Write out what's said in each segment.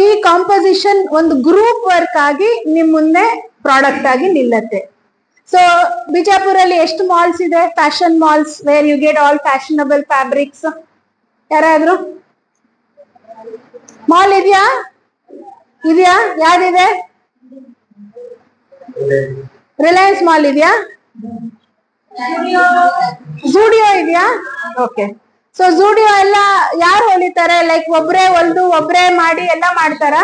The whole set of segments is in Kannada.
ಈ ಕಾಂಪೋಸಿಷನ್ ಒಂದು ಗ್ರೂಪ್ ವರ್ಕ್ ಆಗಿ ನಿಮ್ ಮುಂದೆ ಪ್ರಾಡಕ್ಟ್ ಆಗಿ ನಿಲ್ಲತ್ತೆ. ಸೊ ಬಿಜಾಪುರಲ್ಲಿ ಎಷ್ಟು ಮಾಲ್ಸ್ ಇದೆ? Fashion malls where you get all fashionable fabrics. ಯಾರಾದ್ರೂ ಮಾಲ್ ಇದೆಯಾ? ಇದೆಯಾ? ಯಾವ್ದಿದೆ? ರಿಲಯನ್ಸ್ ಮಾಲ್ ಇದೆಯಾ? ಝೂಡಿಯೋ ಇದೆಯಾ? ಓಕೆ. ಸೊ ಝೂಡಿಯೋ ಎಲ್ಲ ಯಾರು ಹೊಲಿತಾರೆ? ಲೈಕ್ ಒಬ್ರೇ ಹೊಲ್ದು ಒಬ್ರೇ ಮಾಡಿ ಎಲ್ಲ ಮಾಡ್ತಾರ?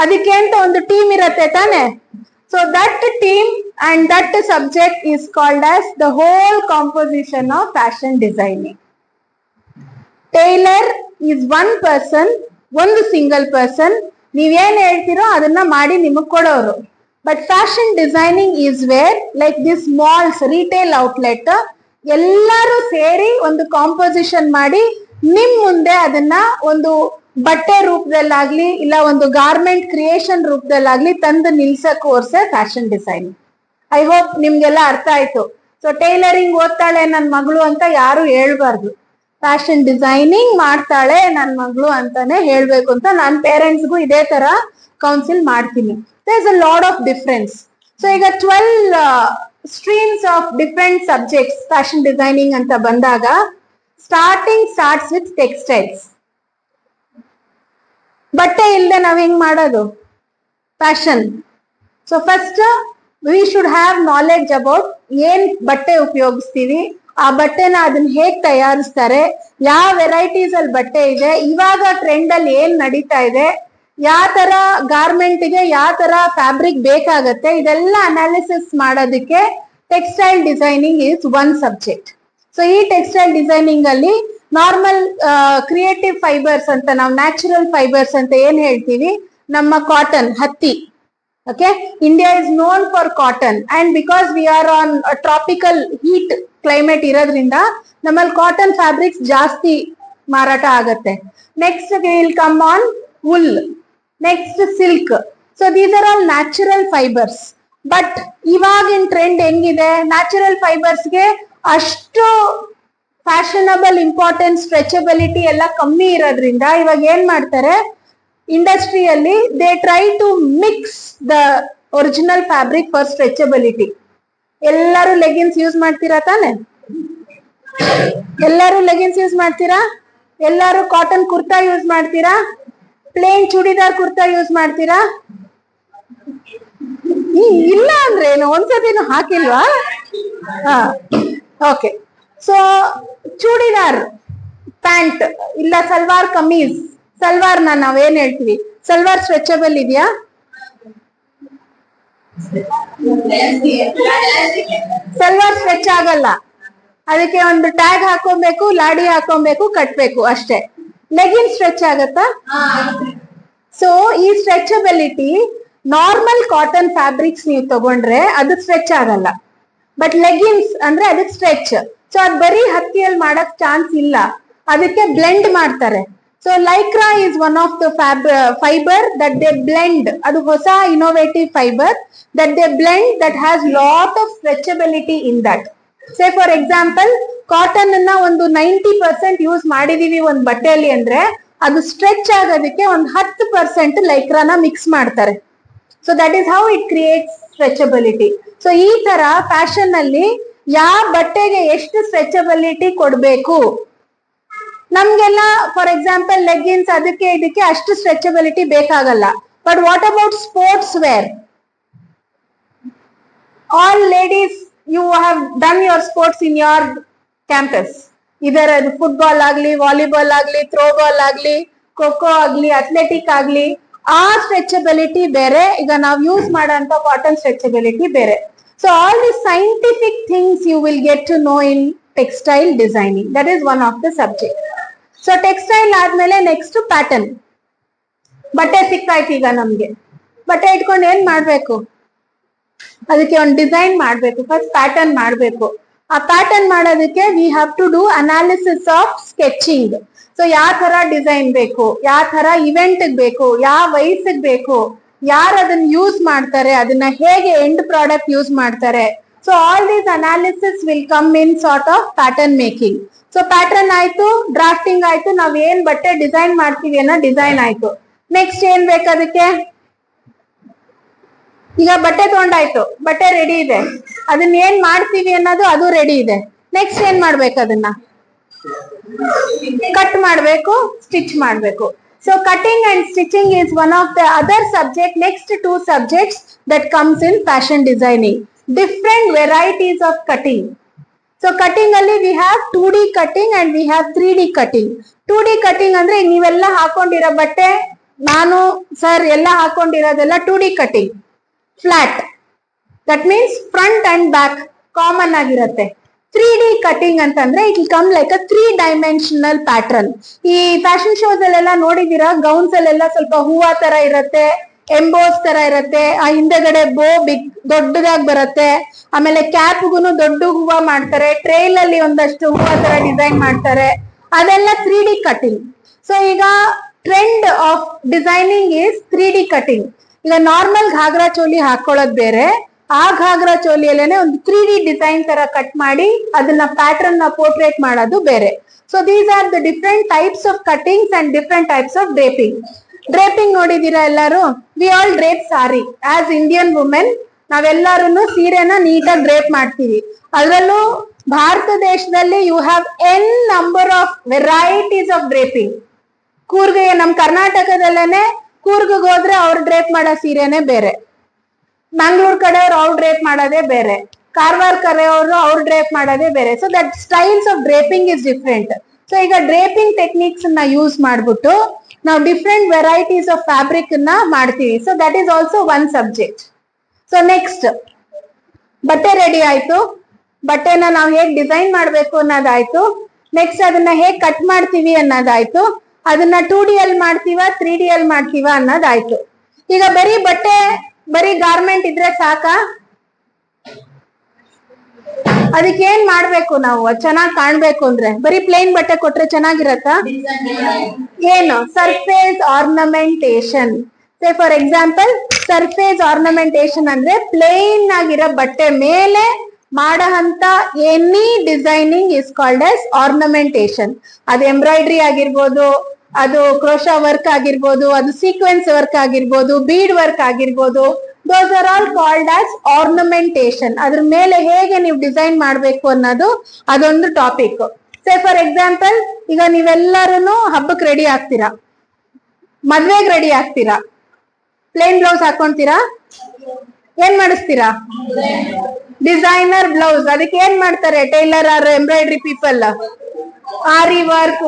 ಅದಕ್ಕೆ ಅಂತ ಒಂದು ಟೀಮ್ ಇರತ್ತೆ ತಾನೆ. So that team and that subject is called as the whole composition of fashion designing. Tailor is one person, ಒಂದು ಸಿಂಗಲ್ ಪರ್ಸನ್. ನೀವೇನ್ ಹೇಳ್ತೀರೋ ಅದನ್ನ ಮಾಡಿ ನಿಮಗ್ ಕೊಡೋರು. But fashion designing is where like this malls, retail outlet ಎಲ್ಲರೂ ಸೇರಿ ಒಂದು ಕಾಂಪೋಸಿಷನ್ ಮಾಡಿ ನಿಮ್ ಮುಂದೆ ಅದನ್ನ ಒಂದು ಬಟ್ಟೆ ರೂಪದಲ್ಲಾಗ್ಲಿ ಇಲ್ಲ ಒಂದು ಗಾರ್ಮೆಂಟ್ ಕ್ರಿಯೇಷನ್ ರೂಪದಲ್ಲಾಗ್ಲಿ ತಂದು ನಿಲ್ಸ ಕೋರ್ಸೆ ಫ್ಯಾಷನ್ ಡಿಸೈನಿಂಗ್. ಐ ಹೋಪ್ ನಿಮ್ಗೆಲ್ಲ ಅರ್ಥ ಆಯ್ತು. ಸೊ ಟೈಲರಿಂಗ್ ಓದ್ತಾಳೆ ನನ್ ಮಗಳು ಅಂತ ಯಾರು ಹೇಳ್ಬಾರ್ದು. ಫ್ಯಾಷನ್ ಡಿಸೈನಿಂಗ್ ಮಾಡ್ತಾಳೆ ನನ್ ಮಗಳು ಅಂತಾನೆ ಹೇಳ್ಬೇಕು ಅಂತ ನಾನ್ ಪೇರೆಂಟ್ಸ್ಗೂ ಇದೇ ತರ ಕೌನ್ಸಿಲ್ ಮಾಡ್ತೀನಿ. There is a lot of difference. So ಈಗ 12 streams of different subjects fashion designing anta bandaga starts with textiles. Batte ilde nav heng madodu fashion. So first we should have knowledge about yen batte upayogistivi, aa batte na adanna hege tayaristare, ಯಾವ ವೆರೈಟೀಸ್ ಅಲ್ಲಿ ಬಟ್ಟೆ ಇದೆ, ಇವಾಗ ಟ್ರೆಂಡ್ ಅಲ್ಲಿ ಏನ್ ನಡೀತಾ ಇದೆ, ಯಾವ ತರ ಗಾರ್ಮೆಂಟ್ ಗೆ ಯಾವ ತರ ಫ್ಯಾಬ್ರಿಕ್ ಬೇಕಾಗತ್ತೆ, ಇದೆಲ್ಲ ಅನಾಲಿಸಿಸ್ ಮಾಡೋದಕ್ಕೆ textile designing is one subject. So ಈ ಟೆಕ್ಸ್ಟೈಲ್ ಡಿಸೈನಿಂಗ್ ಅಲ್ಲಿ ನಾರ್ಮಲ್ ಕ್ರಿಯೇಟಿವ್ ಫೈಬರ್ಸ್ ಅಂತ ನಾವು ನ್ಯಾಚುರಲ್ ಫೈಬರ್ಸ್ ಅಂತ ಏನ್ ಹೇಳ್ತೀವಿ, ನಮ್ಮ ಕಾಟನ್, ಹತ್ತಿ. Okay, India is known for cotton and because we are on tropical heat climate ಇರೋದ್ರಿಂದ ನಮ್ಮಲ್ಲಿ ಕಾಟನ್ ಫ್ಯಾಬ್ರಿಕ್ಸ್ ಜಾಸ್ತಿ ಮಾರಾಟ ಆಗತ್ತೆ. Next will come on wool, next silk. So these are all natural fibers. But ಇವಾಗಿನ ಟ್ರೆಂಡ್ ಹೆಂಗಿದೆ, ನ್ಯಾಚುರಲ್ ಫೈಬರ್ಸ್ಗೆ ಅಷ್ಟು ಫ್ಯಾಷನಬಲ್ ಇಂಪಾರ್ಟೆನ್ಸ್, ಸ್ಟ್ರೆಚಬಿಲಿಟಿ ಎಲ್ಲ ಕಮ್ಮಿ ಇರೋದ್ರಿಂದ ಇವಾಗ ಏನ್ ಮಾಡ್ತಾರೆ ಇಂಡಸ್ಟ್ರಿಯಲ್ಲಿ, they try to mix the original fabric for stretchability. ಎಲ್ಲರೂ ಲೆಗಿನ್ಸ್ ಯೂಸ್ ಮಾಡ್ತೀರಾ ತಾನೆ? ಎಲ್ಲರೂ ಲೆಗಿನ್ಸ್ ಯೂಸ್ ಮಾಡ್ತೀರಾ? ಎಲ್ಲರೂ ಕಾಟನ್ ಕುರ್ತಾ ಯೂಸ್ ಮಾಡ್ತೀರಾ? ಪ್ಲೇನ್ ಚೂಡಿದಾರ್ ಕುರ್ತಾ ಯೂಸ್ ಮಾಡ್ತೀರಾ? ಇಲ್ಲ ಅಂದ್ರೆ ಏನು, ಒಂದ್ಸತಿನೂ ಹಾಕಿಲ್ವಾ? ಓಕೆ. ಸೊ ಚೂಡಿದಾರ್ ಪ್ಯಾಂಟ್ ಇಲ್ಲ ಸಲ್ವಾರ್ ಕಮೀಸ್, ಸಲ್ವಾರ್ನ ನಾವೇನ್ ಹೇಳ್ತೀವಿ, ಸಲ್ವಾರ್ ಸ್ಟ್ರೆಚಬಲ್ ಇದೆಯಾ? ಸಲ್ವಾರ್ ಸ್ಟ್ರೆಚ್ ಆಗಲ್ಲ, ಅದಕ್ಕೆ ಒಂದು ಟ್ಯಾಗ್ ಹಾಕೊಬೇಕು, ಲಾಡಿ ಹಾಕೊಬೇಕು, ಕಟ್ಬೇಕು ಅಷ್ಟೇ. ಲೆಗಿನ್ ಸ್ಟ್ರೆಚ್ ಆಗತ್ತಾ? ಸೊ ಈ ಸ್ಟ್ರೆಚಬಿಲಿಟಿ ನಾರ್ಮಲ್ ಕಾಟನ್ ಫ್ಯಾಬ್ರಿಕ್ಸ್ ನೀವು ತಗೊಂಡ್ರೆ ಅದು ಸ್ಟ್ರೆಚ್ ಆಗಲ್ಲ. ಬಟ್ ಲೆಗಿನ್ಸ್ ಅಂದ್ರೆ ಅದಕ್ಕೆ ಸ್ಟ್ರೆಚ್. ಸೊ ಅದ್ ಬರೀ ಹತ್ತಿಯಲ್ಲಿ ಮಾಡಕ್ ಚಾನ್ಸ್ ಇಲ್ಲ, ಅದಕ್ಕೆ ಬ್ಲೆಂಡ್ ಮಾಡ್ತಾರೆ. So Lycra is one of the fibre that they blend. ಅದು ಹೊಸ innovative fibre that they blend that has lot of stretchability in that. Say for example, cotton ಅನ್ನ ಒಂದು 90% ಯೂಸ್ ಮಾಡಿದೀವಿ ಒಂದ್ ಬಟ್ಟೆಯಲ್ಲಿ ಅಂದ್ರೆ ಅದು ಸ್ಟ್ರೆಚ್ ಆಗೋದಕ್ಕೆ ಒಂದು 10% ಲೈಕ್ರಾನ ಮಿಕ್ಸ್ ಮಾಡ್ತಾರೆ. So that is how it creates stretchability. So ಈ ತರ ಫ್ಯಾಷನ್ ಅಲ್ಲಿ ಯಾವ ಬಟ್ಟೆಗೆ ಎಷ್ಟು ಸ್ಟ್ರೆಚಬಿಲಿಟಿ ಕೊಡ್ಬೇಕು, ನಮ್ಗೆಲ್ಲ ಫಾರ್ ಎಕ್ಸಾಂಪಲ್ ಲೆಗಿನ್ಸ್ ಅದಕ್ಕೆ ಇದಕ್ಕೆ ಅಷ್ಟು ಸ್ಟ್ರೆಚಬಿಲಿಟಿ ಬೇಕಾಗಲ್ಲ. But what about sports wear? All ladies, you have done your sports in your campus, either ಅದು ಫುಟ್ಬಾಲ್ ಆಗ್ಲಿ, ವಾಲಿಬಾಲ್ ಆಗ್ಲಿ, ಥ್ರೋಬಾಲ್ ಆಗ್ಲಿ, ಖೋಖೋ ಆಗ್ಲಿ, ಅಥ್ಲೆಟಿಕ್ ಆಗ್ಲಿ, ಆ ಸ್ಟ್ರೆಚಬಿಲಿಟಿ ಬೇರೆ, ಈಗ ನಾವು ಯೂಸ್ ಮಾಡೋಂಥ ಕಾಟನ್ ಸ್ಟ್ರೆಚಬಿಲಿಟಿ ಬೇರೆ. So all the scientific things you will get to know in textile designing. That is one of the subject. So textile ಆದ್ಮೇಲೆ ನೆಕ್ಸ್ಟ್ ಪ್ಯಾಟರ್ನ್. ಬಟ್ಟೆ ಸಿಕ್ಕಾಯ್ತು, ಈಗ ನಮ್ಗೆ ಬಟ್ಟೆ ಇಟ್ಕೊಂಡು ಏನ್ ಮಾಡ್ಬೇಕು, ಅದಕ್ಕೆ ಒಂದು ಡಿಸೈನ್ ಮಾಡ್ಬೇಕು, ಫಸ್ಟ್ ಪ್ಯಾಟರ್ನ್ ಮಾಡ್ಬೇಕು. ಆ ಪ್ಯಾಟರ್ನ್ ಮಾಡೋದಕ್ಕೆ we have to do analysis of sketching. So ಯಾವ ತರ ಡಿಸೈನ್ ಬೇಕು, ಯಾವ ತರ ಇವೆಂಟ್ ಬೇಕು, ಯಾವ ವಯಸ್ಸಿಗೆ ಬೇಕು, ಯಾರು ಅದನ್ನ ಯೂಸ್ ಮಾಡ್ತಾರೆ, ಅದನ್ನ ಹೇಗೆ ಎಂಡ್ ಪ್ರಾಡಕ್ಟ್ ಯೂಸ್ ಮಾಡ್ತಾರೆ. So all these analysis will come in sort of pattern making. So pattern ಆಯ್ತು, ಡ್ರಾಫ್ಟಿಂಗ್ ಆಯ್ತು, ನಾವ್ ಏನ್ ಬಟ್ಟೆ ಡಿಸೈನ್ ಮಾಡ್ತೀವಿ ಅನ್ನೋ ಡಿಸೈನ್ ಆಯ್ತು. ನೆಕ್ಸ್ಟ್ ಏನ್ ಬೇಕು ಅದಕ್ಕೆ? ಈಗ ಬಟ್ಟೆ ತಗೊಂಡಾಯ್ತು, ಬಟ್ಟೆ ರೆಡಿ ಇದೆ, ಅದನ್ನ ಏನ್ ಮಾಡ್ತೀವಿ ಅನ್ನೋದು ಅದು ರೆಡಿ ಇದೆ. ನೆಕ್ಸ್ಟ್ ಏನ್ ಮಾಡ್ಬೇಕು? ಅದನ್ನ ಕಟ್ ಮಾಡ್ಬೇಕು, ಸ್ಟಿಚ್ ಮಾಡ್ಬೇಕು. So cutting and stitching is one of the other subject, next two subjects that comes in fashion designing. Different varieties of cutting. So cutting ಅಲ್ಲಿ we have 2D cutting and we have 3D cutting. 2D cutting ಅಂದ್ರೆ ನೀವೆಲ್ಲ ಹಾಕೊಂಡಿರೋ ಬಟ್ಟೆ, ನಾನು ಸರ್ ಎಲ್ಲ ಹಾಕೊಂಡಿರೋದೆಲ್ಲ 2D cutting, flat. That means front and back common ಆಗಿರುತ್ತೆ. 3D ಕಟಿಂಗ್ ಅಂತಂದ್ರೆ it will come like a 3 dimensional pattern. ಈ ಫ್ಯಾಷನ್ ಶೋಸ್ ಅಲ್ಲೆಲ್ಲ ನೋಡಿದೀರಾ, ಗೌನ್ಸ್ ಅಲ್ಲೆಲ್ಲ ಸ್ವಲ್ಪ ಹೂವ ತರ ಇರುತ್ತೆ, ಎಂಬೋಸ್ ತರ ಇರುತ್ತೆ, ಆ ಹಿಂದೆಗಡೆ ಬೋ ಬಿಗ್ ದೊಡ್ಡದಾಗಿ ಬರುತ್ತೆ, ಆಮೇಲೆ ಕ್ಯಾಪ್ಗುನು ದೊಡ್ಡ ಹೂವ ಮಾಡ್ತಾರೆ, ಟ್ರೈಲ್ ಅಲ್ಲಿ ಒಂದಷ್ಟು ಹೂವ ತರ ಡಿಸೈನ್ ಮಾಡ್ತಾರೆ, ಅದೆಲ್ಲ 3D ಕಟಿಂಗ್. ಸೊ ಈಗ trend of designing is 3D cutting. ಈಗ ನಾರ್ಮಲ್ ಘಾಗ್ರಾ ಚೋಲಿ ಹಾಕೊಳ್ಳೋದ್ ಬೇರೆ, ಆ ಘಾಗ್ರಾ ಚೋಲಿಯಲ್ಲೇನೆ ಒಂದು 3D ಡಿಸೈನ್ ತರ ಕಟ್ ಮಾಡಿ ಅದನ್ನ ಪ್ಯಾಟರ್ನ್ ನ ಪೋರ್ಟ್ರೇಟ್ ಮಾಡೋದು ಬೇರೆ. So these are the different types of cuttings and different types of draping. Draping ನೋಡಿದೀರಾ ಎಲ್ಲಾರು? We all drape sari. As Indian women ನಾವೆಲ್ಲರೂ ಸೀರೆನ ನೀಟಾಗಿ ಡ್ರೇಪ್ ಮಾಡ್ತೀವಿ. ಅದರಲ್ಲೂ ಭಾರತ ದೇಶದಲ್ಲಿ you have an number of varieties of draping. Coorg, ನಮ್ ಕರ್ನಾಟಕದಲ್ಲೇನೆ ಕೂರ್ಗ್ ಹೋದ್ರೆ ಅವ್ರು ಡ್ರೇಪ್ ಮಾಡೋ ಸೀರೆನೆ ಬೇರೆ, ಮಂಗ್ಳೂರ್ ಕಡೆಯವ್ರು ಅವ್ರು ಡ್ರೇಪ್ ಮಾಡೋದೇ ಬೇರೆ, ಕಾರವಾರ ಕಡೆಯವರು ಅವ್ರು ಡ್ರೇಪ್ ಮಾಡೋದೇ ಬೇರೆ. So that styles of draping is different. So ಈಗ ಡ್ರೇಪಿಂಗ್ ಟೆಕ್ನಿಕ್ಸ್ ನ ಯೂಸ್ ಮಾಡ್ಬಿಟ್ಟು ನಾವು ಡಿಫ್ರೆಂಟ್ ವೆರೈಟೀಸ್ ಆಫ್ ಫ್ಯಾಬ್ರಿಕ್ ನ ಮಾಡ್ತೀವಿ. So that is also one subject. So next ಬಟ್ಟೆ ರೆಡಿ ಆಯ್ತು, ಬಟ್ಟೆನ ನಾವು ಹೇಗ್ ಡಿಸೈನ್ ಮಾಡ್ಬೇಕು ಅನ್ನೋದಾಯ್ತು. ನೆಕ್ಸ್ಟ್ ಅದನ್ನ ಹೇಗ್ ಕಟ್ ಮಾಡ್ತೀವಿ ಅನ್ನೋದಾಯ್ತು. ಅದನ್ನ 2D ಅಲ್ಲಿ ಮಾಡ್ತೀವ 3D ಅಲ್ಲಿ ಮಾಡ್ತೀವ ಅನ್ನೋದಾಯ್ತು. ಈಗ ಬರೀ ಬಟ್ಟೆ, ಬರೀ ಗಾರ್ಮೆಂಟ್ ಇದ್ರೆ ಸಾಕಾ? ಅದಕ್ಕೆ ಏನ್ ಮಾಡ್ಬೇಕು ನಾವು ಚೆನ್ನಾಗಿ ಕಾಣ್ಬೇಕು ಅಂದ್ರೆ? ಬರೀ ಪ್ಲೇನ್ ಬಟ್ಟೆ ಕೊಟ್ರೆ ಚೆನ್ನಾಗಿರತ್ತಾ? ಏನು? Surface ornamentation. Say for example, surface ornamentation ಅಂದ್ರೆ ಪ್ಲೇನ್ ಆಗಿರೋ ಬಟ್ಟೆ ಮೇಲೆ ಮಾಡಹಂತ any designing is called as ornamentation. ಅದು ಎಂಬ್ರಾಯ್ಡ್ರಿ ಆಗಿರ್ಬೋದು, ಅದು ಕ್ರೋಶಾ ವರ್ಕ್ ಆಗಿರ್ಬೋದು, ಅದು ಸೀಕ್ವೆನ್ಸ್ ವರ್ಕ್ ಆಗಿರ್ಬೋದು, ಬೀಡ್ ವರ್ಕ್ ಆಗಿರ್ಬೋದು, those are all called as ornamentation. ಅದ್ರ ಮೇಲೆ ಹೇಗೆ ನೀವು ಡಿಸೈನ್ ಮಾಡ್ಬೇಕು ಅನ್ನೋದು ಅದೊಂದು ಟಾಪಿಕ್. ಸೇ ಫಾರ್ ಎಕ್ಸಾಂಪಲ್, ಈಗ ನೀವೆಲ್ಲರೂ ಹಬ್ಬಕ್ಕೆ ರೆಡಿ ಆಗ್ತೀರಾ, ಮದ್ವೆಗೆ ರೆಡಿ ಆಗ್ತೀರಾ, ಪ್ಲೇನ್ ಬ್ಲೌಸ್ ಹಾಕೊಂತೀರಾ, ಏನ್ ಮಾಡಿಸ್ತೀರಾ? Designer blouse. ಅದಕ್ಕೆ ಏನ್ ಮಾಡ್ತಾರೆ? Tailor or embroidery people, aari work,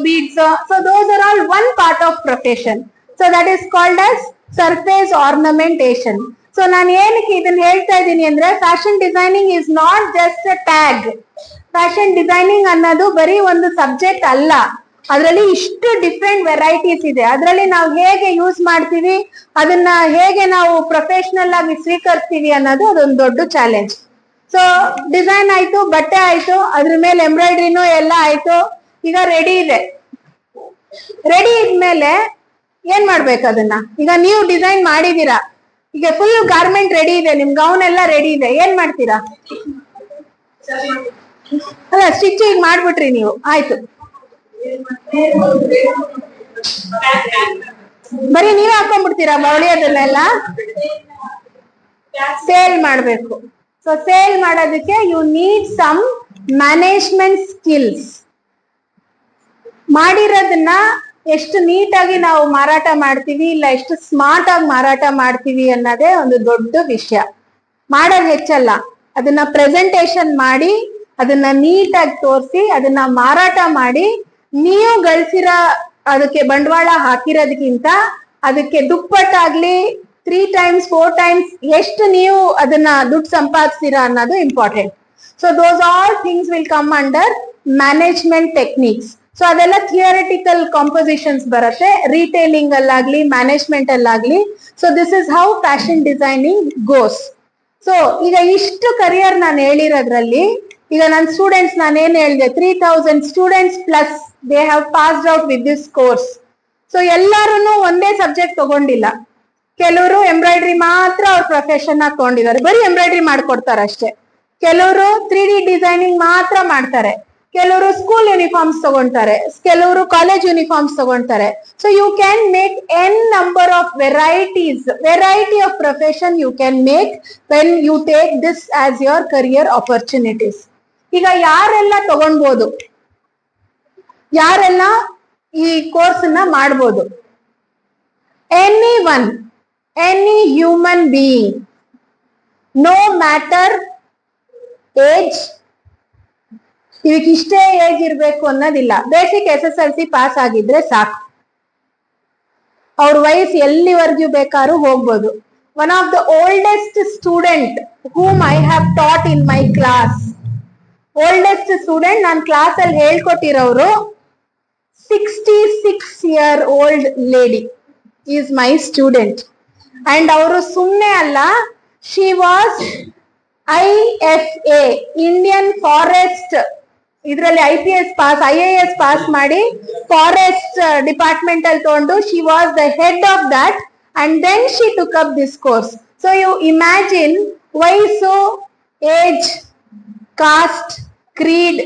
beads. So those are all one part of profession. So that is called as surface ornamentation. So ನಾನು ಏನಕ್ಕೆ ಇದನ್ನ ಹೇಳ್ತಾ ಇದ್ದೀನಿ ಅಂದ್ರೆ, fashion designing is not just a tag. Fashion designing ಅನ್ನೋದು ಬರೀ ಒಂದು ಸಬ್ಜೆಕ್ಟ್ ಅಲ್ಲ, ಅದರಲ್ಲಿ ಇಷ್ಟು ಡಿಫ್ರೆಂಟ್ ವೆರೈಟೀಸ್ ಇದೆ. ಅದರಲ್ಲಿ ನಾವು ಹೇಗೆ ಯೂಸ್ ಮಾಡ್ತೀವಿ, ಅದನ್ನ ಹೇಗೆ ನಾವು ಪ್ರೊಫೆಷನಲ್ ಆಗಿ ಸ್ವೀಕರಿಸ್ತೀವಿ ಅನ್ನೋದು ಅದೊಂದು ದೊಡ್ಡ ಚಾಲೆಂಜ್. ಸೊ ಡಿಸೈನ್ ಆಯ್ತು, ಬಟ್ಟೆ ಆಯ್ತು, ಅದ್ರ ಮೇಲೆ ಎಂಬ್ರಾಯ್ಡ್ರಿನೂ ಎಲ್ಲ ಆಯ್ತು, ಈಗ ರೆಡಿ ಇದೆ. ರೆಡಿ ಇದ್ಮೇಲೆ ಏನ್ ಮಾಡ್ಬೇಕು ಅದನ್ನ? ಈಗ ನೀವು ಡಿಸೈನ್ ಮಾಡಿದೀರಾ, ಈಗ ಫುಲ್ ಗಾರ್ಮೆಂಟ್ ರೆಡಿ ಇದೆ, ನಿಮ್ ಗೌನ್ ಎಲ್ಲ ರೆಡಿ ಇದೆ, ಏನ್ ಮಾಡ್ತೀರಾ? ಅಲ್ಲ, ಸ್ಟಿಚಿಂಗ್ ಮಾಡ್ಬಿಟ್ರಿ ನೀವು, ಆಯ್ತು, ಬರೀ ನೀವೇ ಹಾಕೊಂಡ್ಬಿಡ್ತೀರಾ ಬೌಳಿಯೋದನ್ನೆಲ್ಲ? ಸೇಲ್ ಮಾಡ್ಬೇಕು. ಸೊ ಸೇಲ್ ಮಾಡೋದಕ್ಕೆ you need some management skills. ಮಾಡಿರೋದನ್ನ ಎಷ್ಟು ನೀಟಾಗಿ ನಾವು ಮಾರಾಟ ಮಾಡ್ತೀವಿ, ಇಲ್ಲ ಎಷ್ಟು ಸ್ಮಾರ್ಟ್ ಆಗಿ ಮಾರಾಟ ಮಾಡ್ತೀವಿ ಅನ್ನೋದೇ ಒಂದು ದೊಡ್ಡ ವಿಷಯ. ಮಾಡೋದು ಹೆಚ್ಚಲ್ಲ, ಅದನ್ನ ಪ್ರೆಸೆಂಟೇಶನ್ ಮಾಡಿ, ಅದನ್ನ ನೀಟಾಗಿ ತೋರಿಸಿ, ಅದನ್ನ ಮಾರಾಟ ಮಾಡಿ, ನೀವು ಗಳಿಸಿರೋ ಅದಕ್ಕೆ ಬಂಡವಾಳ ಹಾಕಿರೋದಕ್ಕಿಂತ ಅದಕ್ಕೆ ದುಪ್ಪಟ್ಟಾಗ್ಲಿ 3 times 4 times ಎಷ್ಟು ನೀವು ಅದನ್ನ ದುಡ್ಡು ಸಂಪಾದಿಸ್ತೀರಾ ಅನ್ನೋದು important. So those all things will come under management techniques. So ಅದೆಲ್ಲ ಥಿಯರಿಟಿಕಲ್ ಕಾಂಪೋಸಿಷನ್ಸ್ ಬರುತ್ತೆ, ರಿಟೇಲಿಂಗ್ ಅಲ್ಲಾಗ್ಲಿ, ಮ್ಯಾನೇಜ್ಮೆಂಟ್ ಅಲ್ಲಾಗ್ಲಿ. So this is how fashion designing goes. So ಈಗ ಇಷ್ಟು ಕರಿಯರ್ ನಾನು ಹೇಳಿರೋದ್ರಲ್ಲಿ, ಈಗ ನನ್ನ ಸ್ಟೂಡೆಂಟ್ಸ್ ನಾನೇನ್ ಹೇಳಿದೆ, 3000 students plus they have passed out with this course. So ಎಲ್ಲಾರು ಒಂದೇ ಸಬ್ಜೆಕ್ಟ್ ತಗೊಂಡಿಲ್ಲ. ಕೆಲವರು ಎಂಬ್ರಾಯ್ಡ್ರಿ ಮಾತ್ರ ಅವ್ರ ಪ್ರೊಫೆಷನ್ ಆಗಿ ತಗೊಂಡಿದ್ದಾರೆ, ಬರೀ ಎಂಬ್ರಾಯ್ಡ್ರಿ ಮಾಡ್ಕೊಡ್ತಾರೆ ಅಷ್ಟೇ. ಕೆಲವರು 3D ಡಿಸೈನಿಂಗ್ ಮಾತ್ರ ಮಾಡ್ತಾರೆ, ಕೆಲವರು ಸ್ಕೂಲ್ ಯೂನಿಫಾರ್ಮ್ಸ್ ತಗೊಂತಾರೆ, ಕೆಲವರು ಕಾಲೇಜ್ ಯೂನಿಫಾರ್ಮ್ಸ್ ತಗೊಂತಾರೆ. So you can make an number of variety of profession you can make when you take this as your career opportunities. ಈಗ ಯಾರೆಲ್ಲ ತಗೊಳ್ಬಹುದು, ಯಾರೆಲ್ಲ ಈ ಕೋರ್ಸ್ ನ ಮಾಡ್ಬೋದು? Any human being, no matter age. ಇದಕ್ಕೆ ಇಷ್ಟೇ ಏಜ್ ಇರ್ಬೇಕು ಅನ್ನೋದಿಲ್ಲ. ಬೇಸಿಕ್ SSLC ಪಾಸ್ ಆಗಿದ್ರೆ ಸಾಕು, ಅವ್ರ ವಯಸ್ಸು ಎಲ್ಲಿವರೆಗೂ ಬೇಕಾದ್ರೂ ಹೋಗ್ಬೋದು. One of the oldest student whom I have taught in my class, oldest student ನಾನು ಕ್ಲಾಸ್ ಅಲ್ಲಿ ಹೇಳ್ಕೊಟ್ಟಿರೋರು 66 year old lady is my student. And ಅವರು ಸುಮ್ಮನೆ ಅಲ್ಲ, she was IFA Indian forest ಇದರಲ್ಲಿ IPS ಪಾಸ್, IAS ಪಾಸ್ ಮಾಡಿ ಫಾರೆಸ್ಟ್ ಡಿಪಾರ್ಟ್ಮೆಂಟ್ ಅಲ್ಲಿ ತಗೊಂಡು she was the head of that and then she took up this course. So you imagine ವಯಸ್ಸು, ಏಜ್, ಕಾಸ್ಟ್, ಕ್ರೀಡ್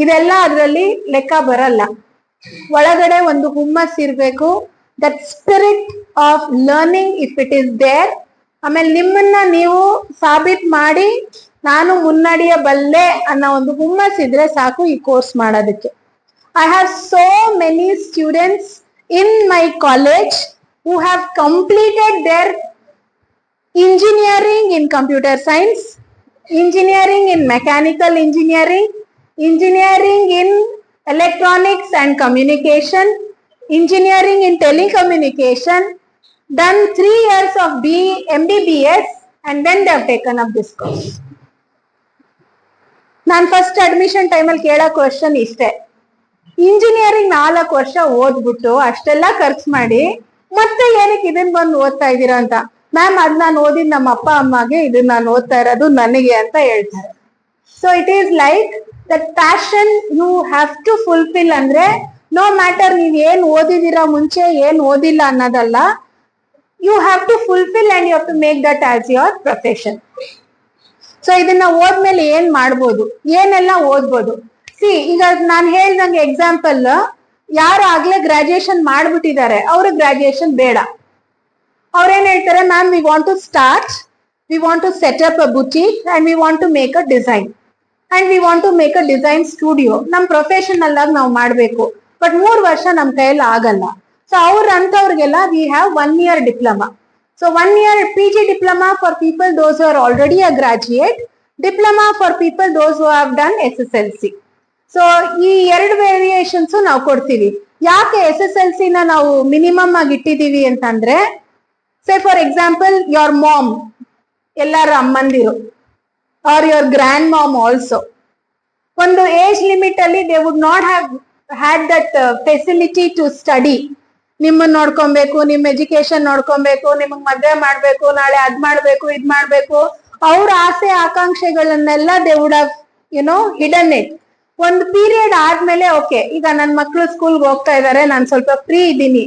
ಇದೆಲ್ಲ ಅದರಲ್ಲಿ ಲೆಕ್ಕ ಬರಲ್ಲ. ಒಳಗಡೆ ಒಂದು ಹುಮ್ಮಸ್ ಇರ್ಬೇಕು, that spirit of learning if it is there. ಆಮೇಲೆ ನಿಮ್ಮನ್ನ ನೀವು ಸಾಬೀತ್ ಮಾಡಿ ನಾನು ಮುನ್ನಡೆಯಬಲ್ಲೆ ಅನ್ನೋ ಒಂದು ಹುಮ್ಮಸ್ ಇದ್ರೆ ಸಾಕು ಈ ಕೋರ್ಸ್ ಮಾಡೋದಕ್ಕೆ. I have so many students in my college who have completed their engineering in computer science, engineering in mechanical engineering, engineering in electronics and communication, engineering in telecommunication, done 3 years of MBBS and then they have taken up this course. ನಾನು ಫಸ್ಟ್ ಅಡ್ಮಿಷನ್ ಟೈಮಲ್ಲಿ ಕೇಳೋ ಕ್ವಶನ್ ಇಷ್ಟೇ, ಇಂಜಿನಿಯರಿಂಗ್ 4 ವರ್ಷ ಓದ್ಬಿಟ್ಟು ಅಷ್ಟೆಲ್ಲ ಖರ್ಚು ಮಾಡಿ ಮತ್ತೆ ಏನಕ್ಕೆ ಇದನ್ನ ಬಂದು ಓದ್ತಾ ಇದ್ದೀರಾ ಅಂತ. ಮ್ಯಾಮ್ ಅದ್ ನಾನು ಓದಿದ್ ನಮ್ಮ ಅಪ್ಪ ಅಮ್ಮಗೆ, ಇದನ್ನ ನಾನು ಓದ್ತಾ ಇರೋದು ನನಗೆ ಅಂತ ಹೇಳ್ತಾರೆ. So it is like that passion you have to fulfil. ಅಂದ್ರೆ ನೋ ಮ್ಯಾಟರ್ ನೀವ್ ಏನ್ ಓದಿದಿರಾ ಮುಂಚೆ, ಏನ್ ಓದಿಲ್ಲ ಅನ್ನೋದಲ್ಲ, you have to fulfil and you have to make that as your profession. So ಇದನ್ನ ಓದ್ಮೇಲೆ ಏನ್ ಮಾಡ್ಬೋದು, ಏನೆಲ್ಲ ಓದ್ಬೋದು? ಈಗ ನಾನು ಹೇಳ್ದಂಗೆ ಎಕ್ಸಾಂಪಲ್, ಯಾರು ಆಗ್ಲೇ ಗ್ರಾಜುಯೇಷನ್ ಮಾಡ್ಬಿಟ್ಟಿದ್ದಾರೆ ಅವ್ರಿಗೆ ಗ್ರಾಜುಯೇಷನ್ ಬೇಡ. ಅವ್ರೇನ್ ಹೇಳ್ತಾರೆ, ma'am we want to start, we want to set up a boutique and we want to make a design and we want to make a design studio. ನಮ್ ಪ್ರೊಫೆಷನಲ್ ಆಗಿ ನಾವು ಮಾಡ್ಬೇಕು, ಬಟ್ 3 ವರ್ಷ ನಮ್ ಕೈಯಲ್ಲಿ ಆಗಲ್ಲ. ಸೊ ಅಂತವ್ರಿಗೆಲ್ಲ we have 1 year diploma. So 1 year PG diploma for people those who are already a graduate, diploma for people those who have done SSLC. So ಈ 2 ವೇರಿಯೇಷನ್ಸ್ ನಾವು ಕೊಡ್ತೀವಿ. ಯಾಕೆ SSLC ನ ನಾವು ಮಿನಿಮಮ್ ಆಗಿ ಇಟ್ಟಿದೀವಿ ಅಂತಂದ್ರೆ, say for example your mom, ಎಲ್ಲರ ಅಮ್ಮಂದಿರು, or your grandmom also, ಒಂದು ಏಜ್ ಲಿಮಿಟ್ ಅಲ್ಲಿ they would not have had that facility to study. ನಿಮ್ಮನ್ನ ನೋಡ್ಕೊಬೇಕು, ನಿಮ್ ಎಜುಕೇಶನ್ ನೋಡ್ಕೊಬೇಕು, ನಿಮಗ್ ಮದ್ವೆ ಮಾಡ್ಬೇಕು, ನಾಳೆ ಅದ್ ಮಾಡ್ಬೇಕು, ಇದ್ ಮಾಡ್ಬೇಕು, ಅವ್ರ ಆಸೆ ಆಕಾಂಕ್ಷೆಗಳನ್ನೆಲ್ಲ they would have hidden it. ಒಂದು ಪೀರಿಯಡ್ ಆದ್ಮೇಲೆ ಓಕೆ, ಈಗ ನನ್ ಮಕ್ಳು ಸ್ಕೂಲ್ಗೆ ಹೋಗ್ತಾ ಇದಾರೆ, ನಾನ್ ಸ್ವಲ್ಪ ಫ್ರೀ ಇದ್ದೀನಿ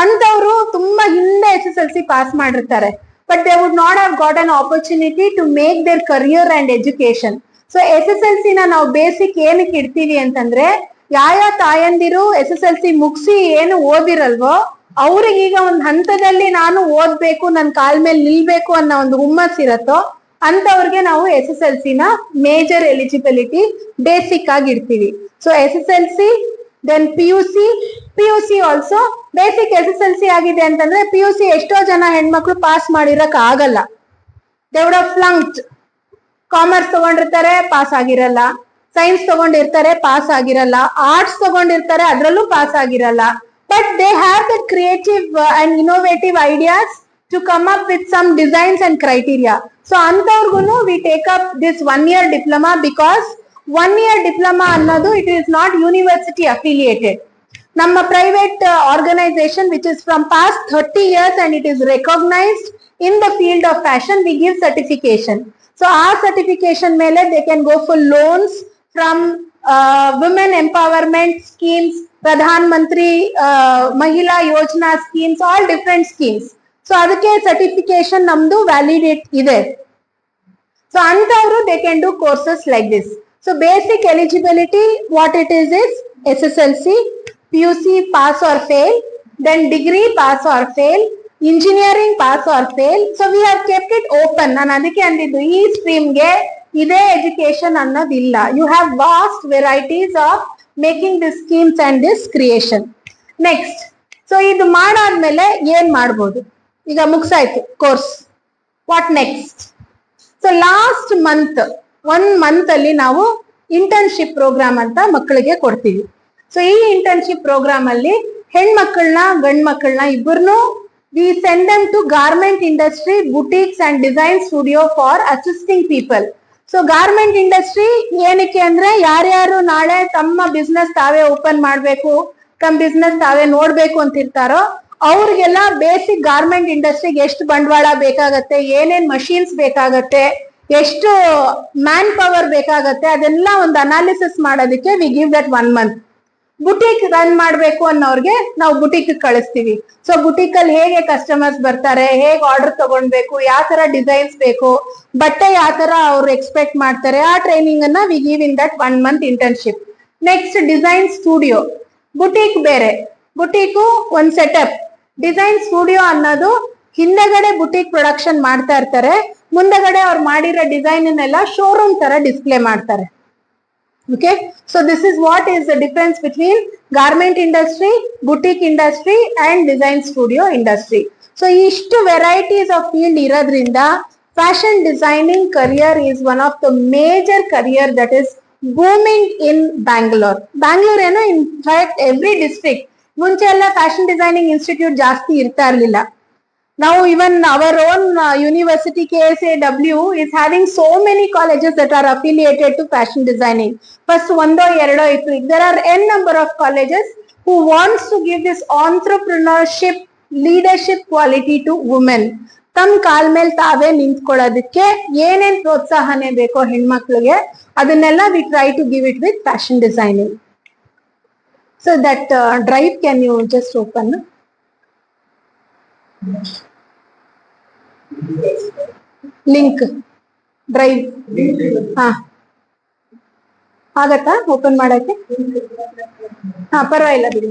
ಅಂತವ್ರು ತುಂಬಾ ಹಿಂದೆ SSLC ಪಾಸ್ ಮಾಡಿರ್ತಾರೆ, but they would not have got an opportunity to make their career and education. So SSLC ನ ನಾವು ಬೇಸಿಕ್ ಏನಕ್ಕೆ ಇಡ್ತೀವಿ ಅಂತಂದ್ರೆ, ಯಾವ ತಾಯಂದಿರು SSLC ಮುಗಿಸಿ ಏನು ಓದಿರಲ್ವೋ ಅವ್ರಿಗೆ ಈಗ ಒಂದು ಹಂತದಲ್ಲಿ ನಾನು ಓದ್ಬೇಕು, ನನ್ ಕಾಲ್ ಮೇಲೆ ನಿಲ್ಬೇಕು ಅನ್ನೋ ಒಂದು ಹುಮ್ಮಸ್ ಇರತ್ತೋ ಅಂತವ್ರಿಗೆ ನಾವು SSLC ನ ಮೇಜರ್ ಎಲಿಜಿಬಿಲಿಟಿ ಬೇಸಿಕ್ ಆಗಿ ಇಡ್ತೀವಿ. So SSLC, then PUC also. Basic SSLC ಆಗಿದೆ ಅಂತಂದ್ರೆ PUC ಎಷ್ಟೋ ಜನ ಹೆಣ್ಮಕ್ಳು ಪಾಸ್ ಮಾಡಿರಕ್ ಆಗಲ್ಲ, they would have flunked. Commerce ತಗೊಂಡಿರ್ತಾರೆ, ಪಾಸ್ ಆಗಿರಲ್ಲ. ಸೈನ್ಸ್ ತಗೊಂಡಿರ್ತಾರೆ, ಪಾಸ್ ಆಗಿರಲ್ಲ. ಆರ್ಟ್ಸ್ ತಗೊಂಡಿರ್ತಾರೆ, ಅದ್ರಲ್ಲೂ ಪಾಸ್ ಆಗಿರಲ್ಲ. But they have the creative and innovative ideas to come up with some designs and criteria. So antavurgunu we take up this 1 year diploma, because 1 year diploma annadu it is not university affiliated. Namma private organization which is from past 30 years and it is recognized in the field of fashion, we give certification. So our certification mele they can go for loans from women empowerment schemes, Pradhan Mantri Mahila Yojana schemes, all different schemes. So ಅದಕ್ಕೆ ಸರ್ಟಿಫಿಕೇಶನ್ ನಮ್ದು ವ್ಯಾಲಿಡೇಟ್ ಇದೆ. ಸೊ ಅಂತವ್ರು they can do courses like this. So basic eligibility, what it is SSLC, PUC pass or fail, then degree pass or fail, engineering pass or fail. So we have kept it open. ನಾನು ಅದಕ್ಕೆ ಅಂದಿದ್ದು ಈ ಸ್ಟ್ರೀಮ್ಗೆ ಇದೇ ಎಜುಕೇಶನ್ ಅನ್ನೋದಿಲ್ಲ. You have vast varieties of making this schemes and this creation. Next, so ಇದು ಮಾಡಾದ್ಮೇಲೆ ಏನ್ ಮಾಡ್ಬೋದು? ಈಗ ಮುಗ್ಸಾಯ್ತು course. What next? So last month 1 month ಅಲ್ಲಿ ನಾವು ಇಂಟರ್ನ್ಶಿಪ್ ಪ್ರೋಗ್ರಾಮ್ ಅಂತ ಮಕ್ಕಳಿಗೆ ಕೊಡ್ತೀವಿ. ಸೊ ಈ ಇಂಟರ್ನ್ಶಿಪ್ ಪ್ರೋಗ್ರಾಮ್ ಅಲ್ಲಿ ಹೆಣ್ಮಕ್ಳನ್ನ ಗಂಡ್ ಮಕ್ಕಳನ್ನ ಇಬ್ಬರನ್ನು we send them to garment industry, boutiques and design studio for assisting people. So garment industry ಏನಕ್ಕೆ ಅಂದ್ರೆ ಯಾರ್ಯಾರು ನಾಳೆ ತಮ್ಮ ಬಿಸ್ನೆಸ್ ತಾವೇ ಓಪನ್ ಮಾಡ್ಬೇಕು, ತಮ್ಮ ಬಿಸ್ನೆಸ್ ತಾವೇ ನೋಡ್ಬೇಕು ಅಂತಿರ್ತಾರೋ ಅವ್ರಿಗೆಲ್ಲ ಬೇಸಿಕ್ ಗಾರ್ಮೆಂಟ್ ಇಂಡಸ್ಟ್ರಿಗೆ ಎಷ್ಟು ಬಂಡವಾಳ ಬೇಕಾಗತ್ತೆ, ಏನೇನ್ ಮಷೀನ್ಸ್ ಬೇಕಾಗತ್ತೆ, ಎಷ್ಟು ಮ್ಯಾನ್ ಪವರ್ ಬೇಕಾಗತ್ತೆ, ಅದೆಲ್ಲ ಒಂದು ಅನಾಲಿಸಿಸ್ ಮಾಡೋದಕ್ಕೆ we give that 1 month. Boutique run ಮಾಡ್ಬೇಕು ಅನ್ನೋರ್ಗೆ ನಾವು ಬುಟೀಕ್ ಕಳಿಸ್ತೀವಿ. ಸೊ ಬುಟೀಕ್ ಅಲ್ಲಿ ಹೇಗೆ ಕಸ್ಟಮರ್ಸ್ ಬರ್ತಾರೆ, ಹೇಗೆ ಆರ್ಡರ್ ತಗೊಂಡ್ಬೇಕು, ಯಾವ ತರ ಡಿಸೈನ್ಸ್ ಬೇಕು, ಬಟ್ಟೆ ಯಾವ ತರ ಅವ್ರು ಎಕ್ಸ್ಪೆಕ್ಟ್ ಮಾಡ್ತಾರೆ, ಆ ಟ್ರೈನಿಂಗ್ ಅನ್ನ we give in that 1 month internship. Next design studio. Boutique ಬೇರೆ, ಬುಟೀಕು ಒಂದ್ ಸೆಟಪ್. ಡಿಸೈನ್ ಸ್ಟುಡಿಯೋ ಅನ್ನೋದು ಹಿಂದೆಗಡೆ ಬುಟೀಕ್ ಪ್ರೊಡಕ್ಷನ್ ಮಾಡ್ತಾ ಇರ್ತಾರೆ, ಮುಂದಗಡೆ ಅವ್ರು ಮಾಡಿರೋ ಡಿಸೈನ್ ಅನ್ನೆಲ್ಲ ಶೋರೂಮ್ ತರ ಡಿಸ್ಪ್ಲೇ ಮಾಡ್ತಾರೆ. Okay, so this is what is the difference between garment industry, boutique industry and design studio industry. So ishtu varieties of field iradrinda fashion designing career is one of the major career that is booming in Bangalore. Bangalore eno in fact every district ಮುಂಚೆ ಎಲ್ಲ ಫ್ಯಾಷನ್ ಡಿಸೈನಿಂಗ್ ಇನ್ಸ್ಟಿಟ್ಯೂಟ್ ಜಾಸ್ತಿ ಇರ್ತಾ ಇರ್ಲಿಲ್ಲ. Now even our own university KSAW is having so many colleges that are affiliated to fashion designing. First ondo erado ittu. There are n number of colleges who wants to give this entrepreneurship leadership quality to women. ತಮ್ಮ ಕಾಲ್ ಮೇಲೆ ತಾವೇ ನಿಂತ್ಕೊಳ್ಳೋದಕ್ಕೆ ಏನೇನ್ ಪ್ರೋತ್ಸಾಹನೆ ಬೇಕೋ ಹೆಣ್ಮಕ್ಳಿಗೆ ಅದನ್ನೆಲ್ಲ we try to give it with fashion designing. So that drive, can you just open? Link drive ಆಗತ್ತಾ ಓಪನ್ ಮಾಡಕ್ಕೆ? ಪರವಾಗಿಲ್ಲ ಬಿಡಿ.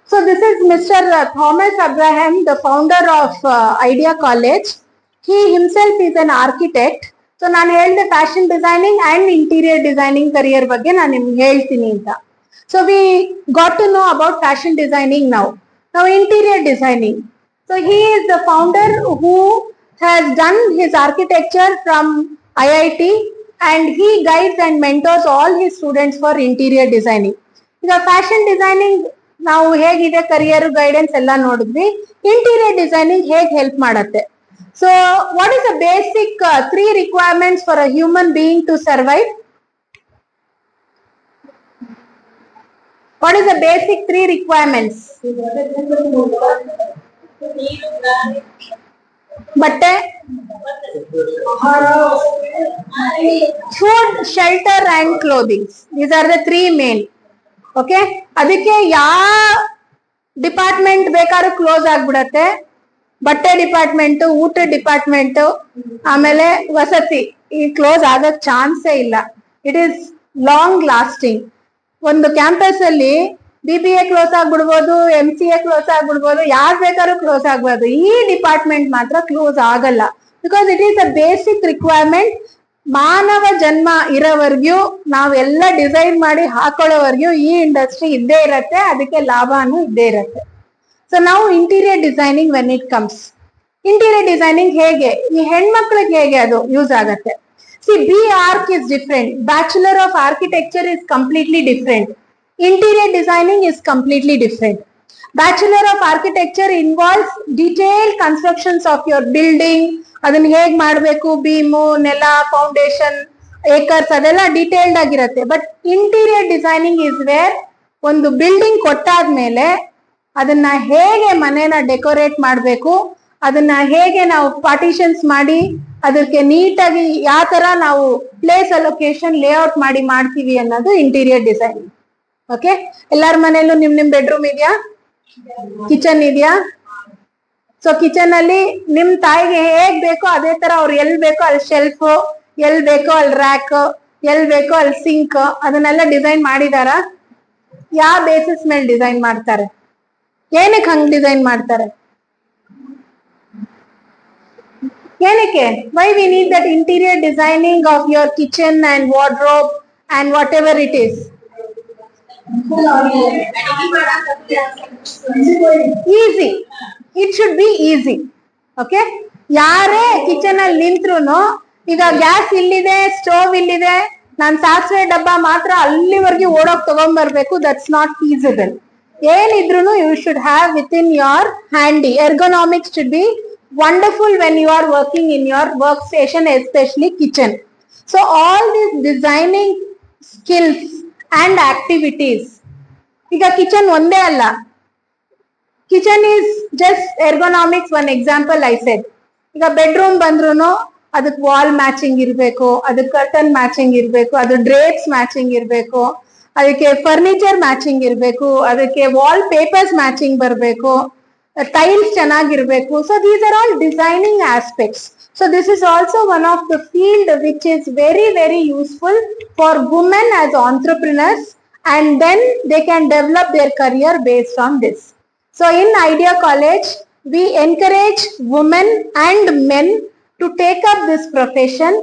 So this is mister Thomas Abraham, the founder of Idea college. He himself is an architect. So ನಾನು ಹೇಳಿದೆ fashion designing and interior designing career ಬಗ್ಗೆ ನಾನು ನಿಮ್ಗೆ ಹೇಳ್ತೀನಿ ಅಂತ. So we got to know about fashion designing now interior designing. So he is the founder who has done his architecture from IIT and he guides and mentors all his students for interior designing. ಈಗ ಫ್ಯಾಷನ್ ಡಿಸೈನಿಂಗ್ ನಾವು ಹೇಗಿದೆ ಕರಿಯರ್ ಗೈಡೆನ್ಸ್ ಎಲ್ಲ ನೋಡಿದ್ವಿ. ಇಂಟೀರಿಯರ್ ಡಿಸೈನಿಂಗ್ ಹೇಗೆ ಹೆಲ್ಪ್ ಮಾಡತ್ತೆ? So what is the basic 3 requirements for a human being to survive? What is the basic 3 requirements? ಬಟ್ಟೆ, food, shelter and clothings. These are the 3 main. Okay, ಅದಕ್ಕೆ ಯಾವ ಡಿಪಾರ್ಟ್ಮೆಂಟ್ ಬೇಕಾದ್ರೂ ಕ್ಲೋಸ್ ಆಗ್ಬಿಡತ್ತೆ. ಬಟ್ಟೆ ಡಿಪಾರ್ಟ್ಮೆಂಟ್, ಊಟ ಡಿಪಾರ್ಟ್ಮೆಂಟ್, ಆಮೇಲೆ ವಸತಿ ಈ ಕ್ಲೋಸ್ ಆಗೋ ಚಾನ್ಸೇ ಇಲ್ಲ. It is long lasting. ಒಂದು ಕ್ಯಾಂಪಸ್ ಅಲ್ಲಿ BBA ಕ್ಲೋಸ್ ಆಗ್ಬಿಡ್ಬೋದು, MCA ಕ್ಲೋಸ್ ಆಗ್ಬಿಡ್ಬೋದು, ಯಾರು ಬೇಕಾದ್ರೂ ಕ್ಲೋಸ್ ಆಗ್ಬಾರ್ದು. ಈ ಡಿಪಾರ್ಟ್ಮೆಂಟ್ ಮಾತ್ರ ಕ್ಲೋಸ್ ಆಗಲ್ಲ. Because it is a basic requirement. ಮಾನವ ಜನ್ಮ ಇರೋವರೆಗೂ ನಾವೆಲ್ಲ ಡಿಸೈನ್ ಮಾಡಿ ಹಾಕೊಳ್ಳೋವರೆಗೂ ಈ ಇಂಡಸ್ಟ್ರಿ ಇದ್ದೇ ಇರತ್ತೆ, ಅದಕ್ಕೆ ಲಾಭನೂ ಇದ್ದೇ ಇರತ್ತೆ. ಸೊ ನಾವು interior designing when it comes, interior designing ಹೇಗೆ ಈ ಹೆಣ್ಮಕ್ಳಿಗೆ ಹೇಗೆ ಅದು ಯೂಸ್ ಆಗತ್ತೆ? C, BArch is different. Bachelor of Architecture is completely different. Interior designing is completely different. Bachelor of Architecture involves detailed constructions of your building. ಅದನ್ನ ಹೇಗ್ ಮಾಡ್ಬೇಕು, ಬೀಮು, ನೆಲ, ಫೌಂಡೇಶನ್, ಏಕರ್ಸ್, ಅದೆಲ್ಲ ಡೀಟೇಲ್ಡ್ ಆಗಿರತ್ತೆ. But interior designing is where ಒಂದು ಬಿಲ್ಡಿಂಗ್ ಕೊಟ್ಟಾದ್ಮೇಲೆ ಅದನ್ನ ಹೇಗೆ ಮನೇನ ಡೆಕೋರೇಟ್ ಮಾಡ್ಬೇಕು, ಅದನ್ನ ಹೇಗೆ ನಾವು ಪಾರ್ಟಿಷನ್ಸ್ ಮಾಡಿ ಅದಕ್ಕೆ ನೀಟಾಗಿ ಯಾವ ತರ ನಾವು ಪ್ಲೇಸ್ ಅಲೋಕೇಶನ್ ಲೇಔಟ್ ಮಾಡಿ ಮಾಡ್ತೀವಿ ಅನ್ನೋದು ಇಂಟೀರಿಯರ್ ಡಿಸೈನಿಂಗ್. ಓಕೆ, ಎಲ್ಲಾರ ಮನೇಲೂ ನಿಮ್ ಬೆಡ್ರೂಮ್ ಇದೆಯಾ, ಕಿಚನ್ ಇದೆಯಾ? ಸೊ ಕಿಚನ್ ಅಲ್ಲಿ ನಿಮ್ ತಾಯಿಗೆ ಹೇಗ್ ಬೇಕೋ ಅದೇ ತರ ಅವ್ರು ಎಲ್ ಬೇಕೋ ಅಲ್ಲಿ ಶೆಲ್ಫ್, ಎಲ್ ಬೇಕೋ ಅಲ್ಲಿ ರ್ಯಾಕ್, ಎಲ್ ಬೇಕೋ ಅಲ್ಲಿ ಸಿಂಕ್, ಅದನ್ನೆಲ್ಲ ಡಿಸೈನ್ ಮಾಡಿದಾರ? ಯಾವ ಬೇಸಿಸ್ ಮೇಲೆ ಡಿಸೈನ್ ಮಾಡ್ತಾರೆ? ಏನಕ್ಕೆ ಹಂಗ್ ಡಿಸೈನ್ ಮಾಡ್ತಾರೆ? ಏನಕ್ಕೆ? Why we need that interior designing of your kitchen and wardrobe and whatever it is? Easy. It should be easy. Okay, ಯಾರೇ ಕಿಚನ್ ಅಲ್ಲಿ ನಿಂತ್ರು, ಈಗ ಗ್ಯಾಸ್ ಇಲ್ಲಿದೆ, ಸ್ಟೋವ್ ಇಲ್ಲಿದೆ, ನಾನ್ ಸಾಸಿವೆ ಡಬ್ಬ ಮಾತ್ರ ಅಲ್ಲಿವರೆಗೆ ಓಡೋಕ್ ತಗೊಂಡ್ಬರ್ಬೇಕು, ದಟ್ಸ್ ನಾಟ್ ಫೀಸಿಬಲ್. ಏನಿದ್ರು you should have with in your handy. Ergonomics should be wonderful when you are working in your workstation, especially kitchen. So all these designing skills and activities, ಈಗ ಕಿಚನ್ ಒಂದೇ ಅಲ್ಲ, kitchen is just ergonomics. One example I said, ಈಗ ಬೆಡ್ರೂಮ್ ಬಂದ್ರು ಅದಕ್ಕೆ ವಾಲ್ ಮ್ಯಾಚಿಂಗ್ ಇರ್ಬೇಕು, ಅದಕ್ಕೆ ಕರ್ಟನ್ ಮ್ಯಾಚಿಂಗ್ ಇರ್ಬೇಕು, ಅದು ಡ್ರೇಪ್ಸ್ ಮ್ಯಾಚಿಂಗ್ ಇರ್ಬೇಕು, ಅದಕ್ಕೆ ಫರ್ನಿಚರ್ ಮ್ಯಾಚಿಂಗ್ ಇರ್ಬೇಕು, ಅದಕ್ಕೆ ವಾಲ್ ಪೇಪರ್ಸ್ ಮ್ಯಾಚಿಂಗ್ ಬರ್ಬೇಕು, ಟೈಲ್ಸ್ ಚೆನ್ನಾಗಿರ್ಬೇಕು. So these are all designing aspects. So this is also one of the field which is very very useful for women as entrepreneurs, and then they can develop their career based on this. So in Idea College, we encourage women and men to take up this profession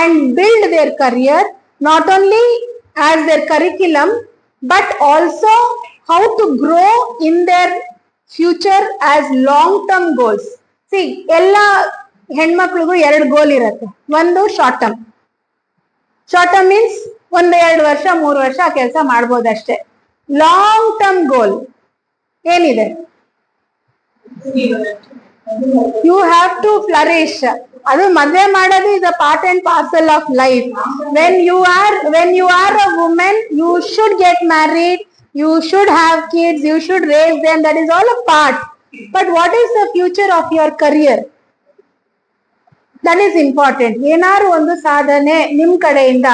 and build their career, not only as their curriculum, but also how to grow in their future as long-term goals. See, ella ಹೆಣ್ಮಕ್ಳಿಗೂ 2 ಗೋಲ್ ಇರುತ್ತೆ. ಒಂದು short term. Short term means 1-2 ವರ್ಷ 3 ವರ್ಷ ಕೆಲಸ ಮಾಡ್ಬೋದಷ್ಟೇ. ಲಾಂಗ್ ಟರ್ಮ್ ಗೋಲ್ ಏನಿದೆ? You have to flourish. ಅದು ಮದುವೆ ಮಾಡೋದು is a part and parcel of life. When you are a women, you should get married, you should have kids, you should raise them, that is all a part. But what is the future of your career? That is important. ಏನಾರು ಒಂದು ಸಾಧನೆ ನಿಮ್ ಕಡೆಯಿಂದ,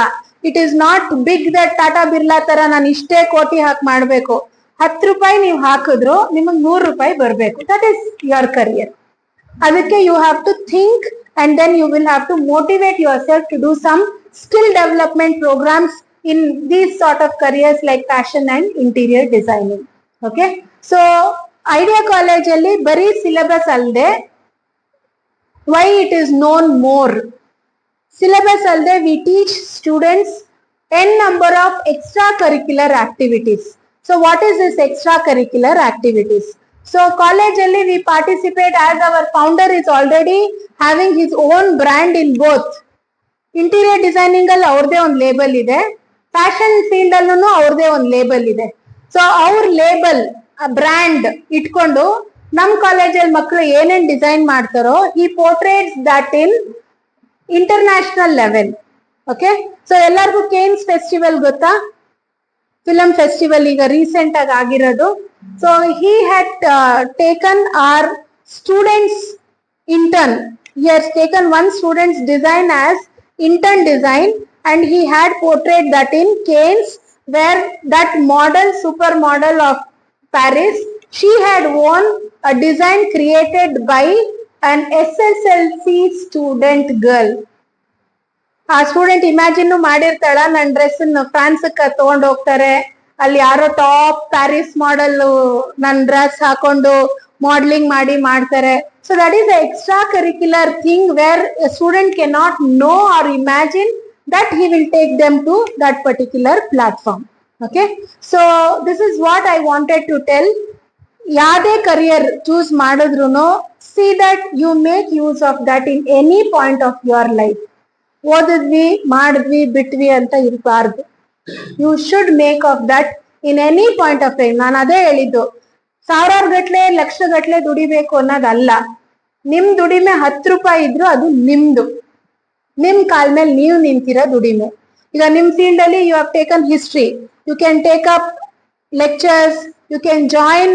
it is not big that Tata Birla ತರ ನಾನು ಇಷ್ಟೇ ಕೋಟಿ ಹಾಕಿ ಮಾಡ್ಬೇಕು. 10 ರೂಪಾಯಿ ನೀವು ಹಾಕಿದ್ರು ನಿಮಗೆ 100 ರೂಪಾಯಿ ಬರ್ಬೇಕು. That is your career. ಅದಕ್ಕೆ you have to think and then you will have to motivate yourself to do some skill development programs in these sort of careers like fashion and interior designing. Okay, so Idea College alli bari syllabus alde, why it is known more? Syllabus alde we teach students n number of extracurricular activities. So what is this extracurricular activities? So college alli we participate, as our founder is already having his own brand in both. Interior designing alli avrde on label ide, fashion field ಅಲ್ಲೂ ಅವ್ರದೇ ಒಂದು ಲೇಬಲ್ ಇದೆ. ಸೊ ಅವ್ರ ಲೇಬಲ್ ಬ್ರ್ಯಾಂಡ್ ಇಟ್ಕೊಂಡು ನಮ್ ಕಾಲೇಜಲ್ಲಿ ಮಕ್ಕಳು ಏನೇನ್ ಡಿಸೈನ್ ಮಾಡ್ತಾರೋ, ಈ portraits that in international level. Okay, so ಎಲ್ಲರಿಗೂ ಕೇನ್ಸ್ ಫೆಸ್ಟಿವಲ್ ಗೊತ್ತಾ? ಫಿಲಂ ಫೆಸ್ಟಿವಲ್ ಈಗ ರೀಸೆಂಟ್ ಆಗಿ ಆಗಿರೋದು. So he had taken R students intern. He has taken one student's design as intern design, and he had portrayed that in Cannes, where that model, supermodel of Paris, she had won a design created by an SSLC student girl. ಆ ಸ್ಟೂಡೆಂಟ್ ಇಮ್ಯಾಜಿನ್ ಮಾಡಿರ್ತಾಳ, ನನ್ನ ಡ್ರೆಸ್ ಫ್ರಾನ್ಸ್ ತಗೊಂಡ್ ಹೋಗ್ತಾರೆ, ಅಲ್ಲಿ ಯಾರೋ ಟಾಪ್ ಪ್ಯಾರಿಸ್ ಮಾಡೆಲ್ ನನ್ನ ಡ್ರೆಸ್ ಹಾಕೊಂಡು ಮಾಡೆಲಿಂಗ್ ಮಾಡಿ ಮಾಡ್ತಾರೆ. So that is the extracurricular thing where a student cannot know or imagine that he will take them to that particular platform. Okay, so this is what I wanted to tell. Yade career choose madidruno, see that you make use of that in any point of your life. ಓದಿದ್ವಿ ಮಾಡಿದ್ವಿ ಬಿಟ್ವಿ ಅಂತ ಇರಬಾರ್ದು. You should make of that in any point of time. ನಾನು ಅದೇ ಹೇಳಿದ್ದು, ಸಾವಿರಾರು ಗಟ್ಲೆ ಲಕ್ಷ ಗಟ್ಲೆ ದುಡಿಬೇಕು ಅನ್ನೋದಲ್ಲ. ನಿಮ್ ದುಡಿಮೆ 10 ರೂಪಾಯಿ ಇದ್ರು ಅದು ನಿಮ್ದು, ನಿಮ್ ಕಾಲ್ ಮೇಲೆ ನೀವು ನಿಂತಿರೋ ದುಡಿಮೆ. ಈಗ ನಿಮ್ ಫೀಲ್ಡ್ ಅಲ್ಲಿ you have taken history, you can take up lectures, you can join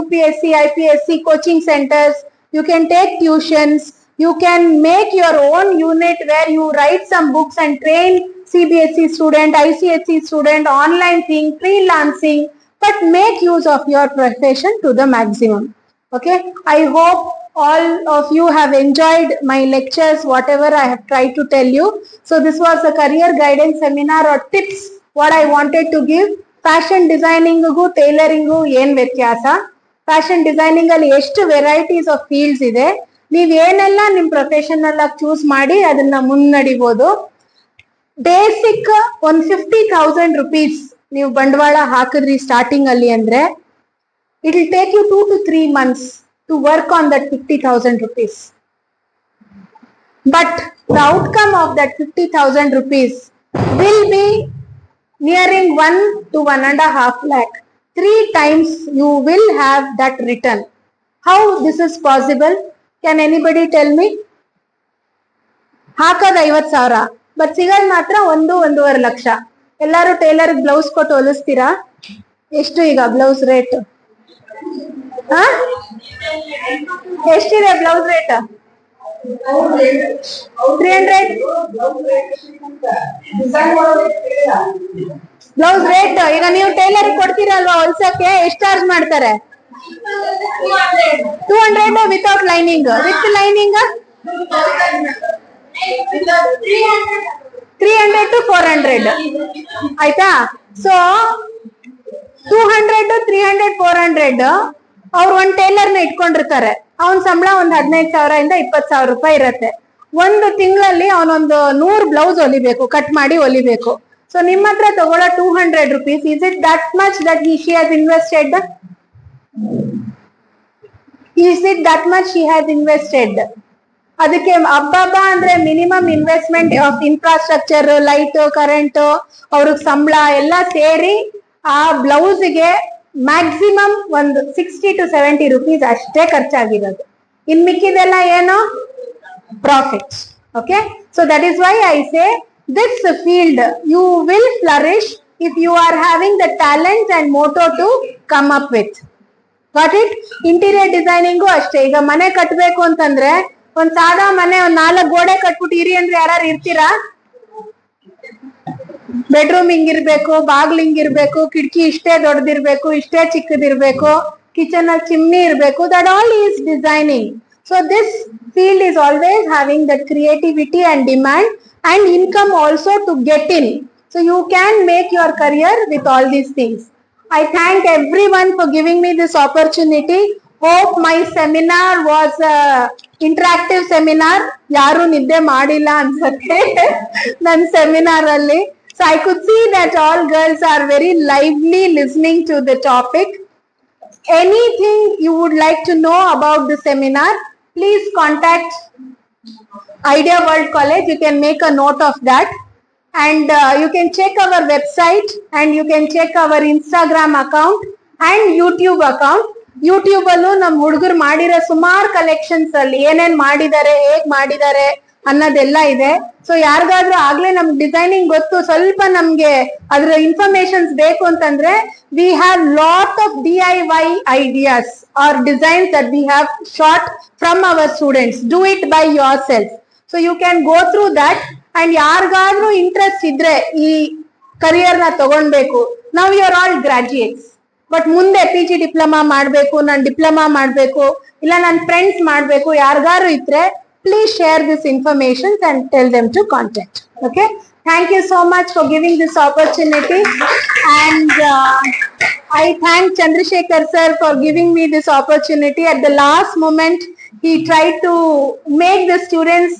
UPSC, IPSC coaching centers, you can take tuitions, you can make your own unit where you write some books and train CBSE student, ICSE student, online thing, freelancing, but make use of your profession to the maximum. Okay, I hope all of you have enjoyed my lectures, whatever I have tried to tell you. So this was a career guidance seminar or tips what I wanted to give. Fashion designing gu tailoring gu ಏನ್ ವ್ಯತ್ಯಾಸ, ಫ್ಯಾಷನ್ ಡಿಸೈನಿಂಗ್ ಅಲ್ಲಿ ಎಷ್ಟು ವೆರೈಟೀಸ್ ಆಫ್ ಫೀಲ್ಡ್ಸ್ ಇದೆ, ನೀವ್ ಏನೆಲ್ಲ ನಿಮ್ ಪ್ರೊಫೆಷನಲ್ ಆಗಿ ಚೂಸ್ ಮಾಡಿ ಅದನ್ನ ಮುನ್ನಡಿಬಹುದು. ಬೇಸಿಕ್ ಒಂದ್ 50,000 rupees ನೀವು ಬಂಡವಾಳ ಹಾಕಿದ್ರಿ ಸ್ಟಾರ್ಟಿಂಗ್ ಅಲ್ಲಿ ಅಂದ್ರೆ it will take you 2 to 3 months to work on that 50,000 rupees. But the outcome of that 50,000 rupees will be nearing 1 to 1.5 lakh. 3 times you will have that return. How this is possible? Can anybody tell me? ಹಾಕದ 50,000 ಬಟ್ ಸಿಗೋದು ಮಾತ್ರ 1-1.5 ಲಕ್ಷ. ಎಲ್ಲಾರು ಟೈಲರ್ ಬ್ಲೌಸ್ ಕೊಟ್ಟು ಹೊಲಿಸ್ತೀರಾ? ಎಷ್ಟು ಈಗ ಬ್ಲೌಸ್ ರೇಟ್? ಎಷ್ಟಿದೆ ಬ್ಲೌಸ್ ರೇಟ್? 300 blouse rate. ಈಗ ನೀವು ಟೈಲರ್ ಕೊಡ್ತೀರಲ್ವಾ ಹೊಲ್ಸಕ್ಕೆ, ಎಷ್ಟು ಚಾರ್ಜ್ ಮಾಡ್ತಾರೆ? 200 without lining. With lining 300 to 400 ಆಯ್ತಾ? ಸೊ 200, 300, 400 ಅವ್ರು ಒಂದ್ ಟೈಲರ್ ನ ಇಟ್ಕೊಂಡಿರ್ತಾರೆ. ಅವನ್ ಸಂಬಳ ಒಂದ್ 15,000 ಇಂದ 20,000 ರೂಪಾಯಿ ಇರತ್ತೆ. ಒಂದು ತಿಂಗಳಲ್ಲಿ ಅವನೊಂದು 100 ಬ್ಲೌಸ್ ಹೊಲಿಬೇಕು, ಕಟ್ ಮಾಡಿ ಹೊಲಿಬೇಕು. ಸೊ ನಿಮ್ಮ ಹತ್ರ ತಗೊಳ್ಳೋ 200 rupees, is it that much that she has invested? Is it that much she has invested? ಅದಕ್ಕೆ ಹಬ್ಬ ಅಂದ್ರೆ minimum investment of infrastructure, light, current, ಅವ್ರಿಗೆ ಸಂಬಳ ಎಲ್ಲ ಸೇರಿ ಆ ಬ್ಲೌಸ್ಗೆ ಮ್ಯಾಕ್ಸಿಮಮ್ ಒಂದು 60 to 70 rupees ಅಷ್ಟೇ ಖರ್ಚಾಗಿರೋದು. ಇನ್ ಮಿಕ್ಕಿದೆಲ್ಲ ಏನು? Profit. Okay, so that is why I say this field you will flourish if you are having the talent and motto to come up with. Got it? Interior designing ಅಷ್ಟೇ. ಈಗ ಮನೆ ಕಟ್ಬೇಕು ಅಂತಂದ್ರೆ ಒಂದ್ ಸಾದಾ ಮನೆ ಒಂದ್ 4 ಗೋಡೆ ಕಟ್ಬಿಟ್ಟು ಇರಿ ಅಂದ್ರೆ ಯಾರು ಇರ್ತೀರಾ? ಬೆಡ್ರೂಮ್ ಹಿಂಗಿರ್ಬೇಕು, ಬಾಗ್ಲು ಹಿಂಗಿರ್ಬೇಕು, ಕಿಟಕಿ ಇಷ್ಟೇ ದೊಡ್ಡದಿರ್ಬೇಕು, ಇಷ್ಟೇ ಚಿಕ್ಕದಿರ್ಬೇಕು, ಕಿಚನ್ ಅಲ್ಲಿ ಚಿಮ್ನಿ ಇರ್ಬೇಕು. That all is designing. So this field is always having that creativity and demand and income also to get in. So you can make your career with all these things. I thank everyone for giving me this opportunity. Hope my seminar was a interactive seminar. Yaru nidde madilla ansate nan seminar alli. So I could see that all girls are very lively listening to the topic. Anything you would like to know about the seminar, please contact Idea World College. You can make a note of that, and you can check our website, and you can check our Instagram account and YouTube account. YouTube allu nam hudugur madiro sumar collections alli ಏನೇನ್ ಮಾಡಿದ್ದಾರೆ, ಹೇಗ್ ಮಾಡಿದ್ದಾರೆ ಅನ್ನೋದೆಲ್ಲ ಇದೆ. ಸೊ ಯಾರಿಗಾದ್ರೂ ಆಗ್ಲೇ ನಮ್ಗೆ ಡಿಸೈನಿಂಗ್ ಗೊತ್ತು, ಸ್ವಲ್ಪ ನಮ್ಗೆ ಅದ್ರ ಇನ್ಫಾರ್ಮೇಶನ್ಸ್ ಬೇಕು ಅಂತಂದ್ರೆ we have lot of DIY ideas or designs that we have shot from our students. Do it by yourself. So you can go through that, and ಯಾರಿಗಾದ್ರೂ ಇಂಟ್ರೆಸ್ಟ್ ಇದ್ರೆ ಈ ಕರಿಯರ್ ನ ತಗೊಂಡ್ಬೇಕು, now you are all graduates, but ಮುಂದೆ PG ಡಿಪ್ಲೊಮಾ ಮಾಡ್ಬೇಕು, ನಾನು ಡಿಪ್ಲೊಮಾ ಮಾಡ್ಬೇಕು, ಇಲ್ಲ ನನ್ನ ಫ್ರೆಂಡ್ಸ್ ಮಾಡ್ಬೇಕು, ಯಾರಿಗಾರು ಇದ್ರೆ please share this information and tell them to contact. Okay, thank you so much for giving this opportunity, and I thank Chandrasekhar sir for giving me this opportunity. At the last moment he tried to make the students,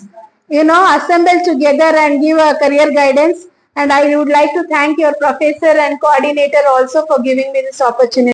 you know, assemble together and give a career guidance, and I would like to thank your professor and coordinator also for giving me this opportunity.